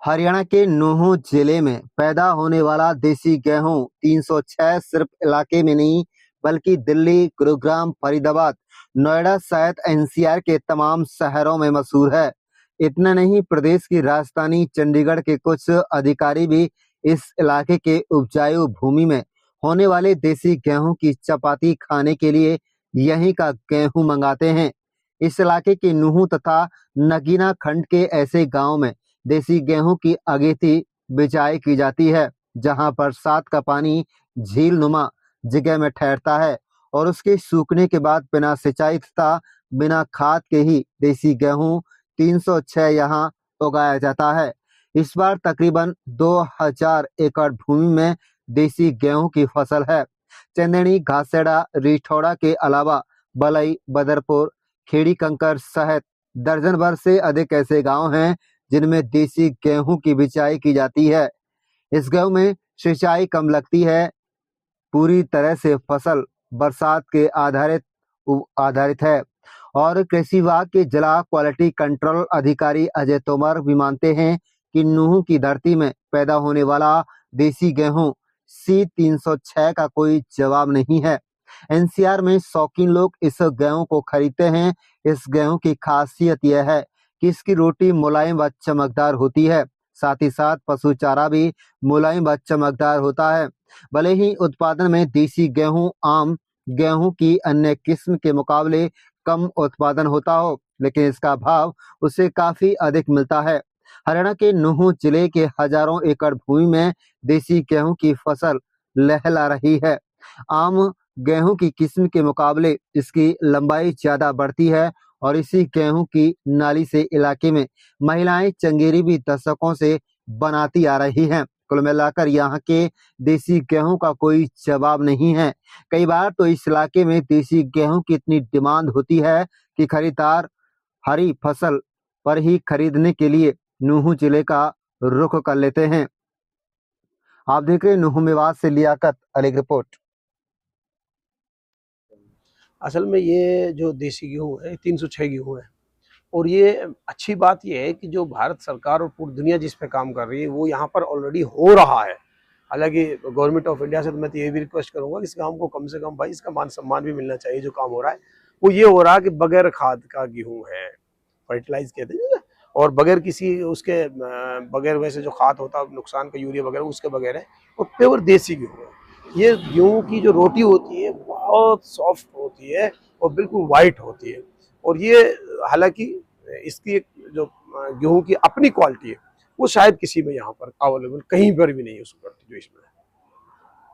हरियाणा के नूंह जिले में पैदा होने वाला देसी गेहूं 306 सिर्फ इलाके में नहीं बल्कि दिल्ली, गुरुग्राम, फरीदाबाद, नोएडा सहित एनसीआर के तमाम शहरों में मशहूर है। इतना नहीं, प्रदेश की राजधानी चंडीगढ़ के कुछ अधिकारी भी इस इलाके के उपजाऊ भूमि में होने वाले देसी गेहूं की चपाती खाने के लिए यहीं का गेहूं मंगाते हैं। इस इलाके के नूंह तथा नगीना खंड के ऐसे गांव में देसी गेहूं की अगेती बिजाई की जाती है, जहां बरसात का पानी झील नुमा जगह में ठहरता है और उसके सूखने के बाद बिना सिंचाई तथा बिना खाद के ही देसी गेहूं 306 यहां उगाया जाता है। इस बार तकरीबन 2000 एकड़ भूमि में देसी गेहूं की फसल है। चंदेड़ी, घासेड़ा, रिठौड़ा के अलावा बलई, बदरपुर, खेड़ी कंकर सहित दर्जन भर से अधिक ऐसे गांव हैं जिनमें देसी गेहूं की बिजाई की जाती है। इस गेहूं में सिंचाई कम लगती है। पूरी तरह से फसल बरसात के आधारित है और कृषि विभाग के जिला क्वालिटी कंट्रोल अधिकारी अजय तोमर भी मानते हैं कि नूंह की धरती में पैदा होने वाला देसी गेहूं C306 का कोई जवाब नहीं है। एनसीआर में शौकीन लोग इस गेहूं को खरीदते हैं। इस गेहूं की खासियत यह है कि इसकी रोटी मुलायम व चमकदार होती है। साथ ही साथ पशु चारा भी मुलायम व चमकदार होता है। भले ही उत्पादन में देसी गेहूं आम गेहूं की अन्य किस्म के मुकाबले कम उत्पादन होता हो, लेकिन इसका भाव उसे काफी अधिक मिलता है। हरियाणा के नूंह जिले के हजारों एकड़ भूमि में देसी गेहूं की फसल लहला रही है। आम गेहूं की किस्म के मुकाबले इसकी लंबाई ज्यादा बढ़ती है और इसी गेहूं की नाली से इलाके में महिलाएं चंगेरी भी दशकों से बनाती आ रही हैं। कुल मिलाकर यहाँ के देसी गेहूं का कोई जवाब नहीं है। कई बार तो इस इलाके में देसी गेहूं की इतनी डिमांड होती है कि खरीदार हरी फसल पर ही खरीदने के लिए नूंह जिले का रुख कर लेते हैं। आप देख रहे हैं नूंह मेवात से लियाकत अली की रिपोर्ट। असल में ये जो देसी गेहूँ है 306 गेहूँ है और ये अच्छी बात ये है कि जो भारत सरकार और पूरी दुनिया जिस पे काम कर रही है वो यहाँ पर ऑलरेडी हो रहा है। हालांकि गवर्नमेंट ऑफ इंडिया से तो मैं तो ये भी रिक्वेस्ट करूंगा कि इस काम को कम से कम भाई इसका मान सम्मान भी मिलना चाहिए। जो काम हो रहा है वो ये हो रहा है कि बगैर खाद का गेहूँ है, फर्टिलाइज कहते हैं ना, और बगैर किसी उसके बगैर वैसे जो खाद होता है नुकसान का यूरिया वगैरह उसके बगैर है और प्योर देसी गेहूँ है। ये गेहूँ की जो रोटी होती है बहुत सॉफ्ट होती है और बिल्कुल वाइट होती है और ये हालांकि इसकी जो गेहूं की अपनी क्वालिटी है वो शायद किसी में यहाँ पर अवेलेबल कहीं पर भी नहीं है। उस जो इसमें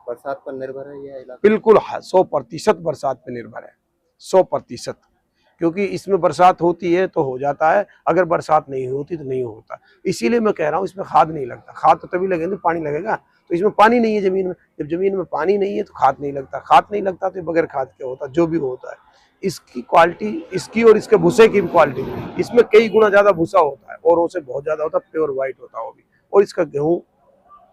बरसात पर निर्भर है यह इलाका? बिल्कुल 100% बरसात पर निर्भर है, 100%। क्योंकि इसमें बरसात होती है तो हो जाता है, अगर बरसात नहीं होती तो नहीं होता। इसीलिए मैं कह रहा हूँ इसमें खाद नहीं लगता। खाद तो तभी लगेगा पानी लगेगा, तो इसमें पानी नहीं है जमीन में। जब जमीन में पानी नहीं है तो खाद नहीं लगता, खाद नहीं लगता तो बगैर खाद क्या होता, जो भी होता है। इसकी क्वालिटी, इसकी और इसके भूसे की भी क्वालिटी, इसमें कई गुना ज्यादा भूसा होता है, औरों से बहुत ज्यादा होता है, प्योर व्हाइट होता है वो भी, और इसका गेहूँ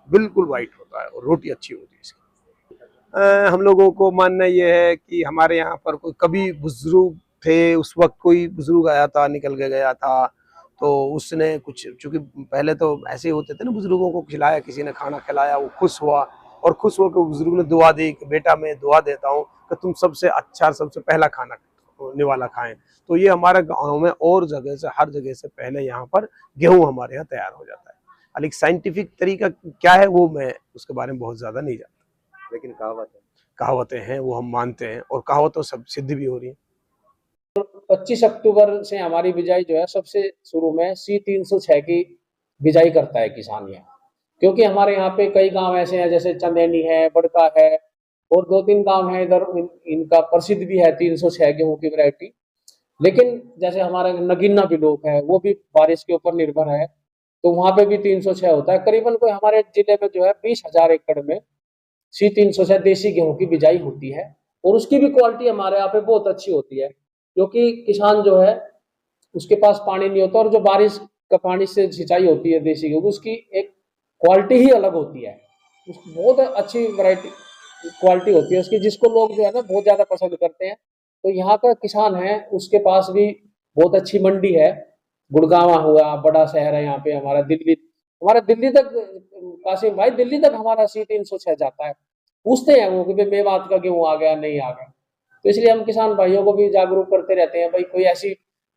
बिल्कुल व्हाइट होता है और रोटी अच्छी होती है इसकी। हम लोगों को मानना ये है कि हमारे यहाँ पर कोई कभी बुजुर्ग थे, उस वक्त कोई बुजुर्ग आया था, निकल के गया था, तो उसने कुछ, चूंकि पहले तो ऐसे होते थे ना, बुजुर्गों को खिलाया, किसी ने खाना खिलाया, वो खुश हुआ और खुश होकर बुजुर्ग ने दुआ दी कि बेटा मैं दुआ देता हूँ कि तुम सबसे अच्छा, सबसे पहला खाना निवाला खाएं। तो ये हमारे गाँव में और जगह से, हर जगह से पहले यहाँ पर गेहूँ हमारे यहाँ तैयार हो जाता है। हालांकि साइंटिफिक तरीका क्या है वो मैं उसके बारे में बहुत ज्यादा नहीं जानता, लेकिन कहावतें हैं वो हम मानते हैं और कहावतों सब सिद्ध भी हो रही है। 25 अक्टूबर से हमारी बिजाई जो है सबसे शुरू में C306 की बिजाई करता है किसान यहाँ। क्योंकि हमारे यहाँ पे कई गांव ऐसे हैं जैसे चंदेनी है, बड़का है और 2-3 गांव हैं इधर, इनका प्रसिद्ध भी है 306 गेहूं की वैरायटी। लेकिन जैसे हमारे नगीना भी लोग है, वो भी बारिश के ऊपर निर्भर है, तो वहां पे भी 306 होता है। करीबन कोई हमारे जिले में जो है 20,000 एकड़ में C306 देसी गेहूं की बिजाई होती है और उसकी भी क्वालिटी हमारे यहाँ पे बहुत अच्छी होती है। क्योंकि किसान जो है उसके पास पानी नहीं होता और जो बारिश का पानी से सिंचाई होती है देसी गेहूं, उसकी एक क्वालिटी ही अलग होती है, बहुत अच्छी वैरायटी क्वालिटी होती है उसकी, जिसको लोग जो है ना बहुत ज्यादा पसंद करते हैं। तो यहाँ का किसान है उसके पास भी बहुत अच्छी मंडी है। गुड़गांव हुआ बड़ा शहर है यहाँ पे हमारा, दिल्ली, हमारा दिल्ली तक, कासिम भाई दिल्ली तक हमारा C306 जाता है। पूछते हैं वो कि भाई मेवात का गेहूं आ गया नहीं आ गया। तो इसलिए हम किसान भाइयों को भी जागरूक करते रहते हैं, भाई कोई ऐसी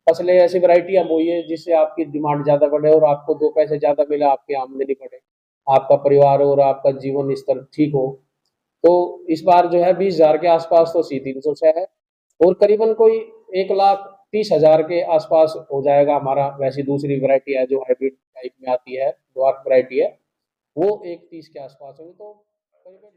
फसलें, ऐसी वैरायटियां बोइए जिससे आपकी डिमांड ज्यादा बढ़े और आपको 2 पैसे ज्यादा मिले, आपकी आमदनी बढ़े, आपका परिवार और आपका जीवन स्तर ठीक हो। तो इस बार जो है 20,000 के आसपास तो C306 है, और करीबन कोई 1,30,000 के आसपास हो जाएगा हमारा। वैसी दूसरी वैरायटी है जो हाइब्रिड टाइप में आती है, ड्वार्फ वैरायटी है, वो 1,30 के आसपास होगी। तो करीबन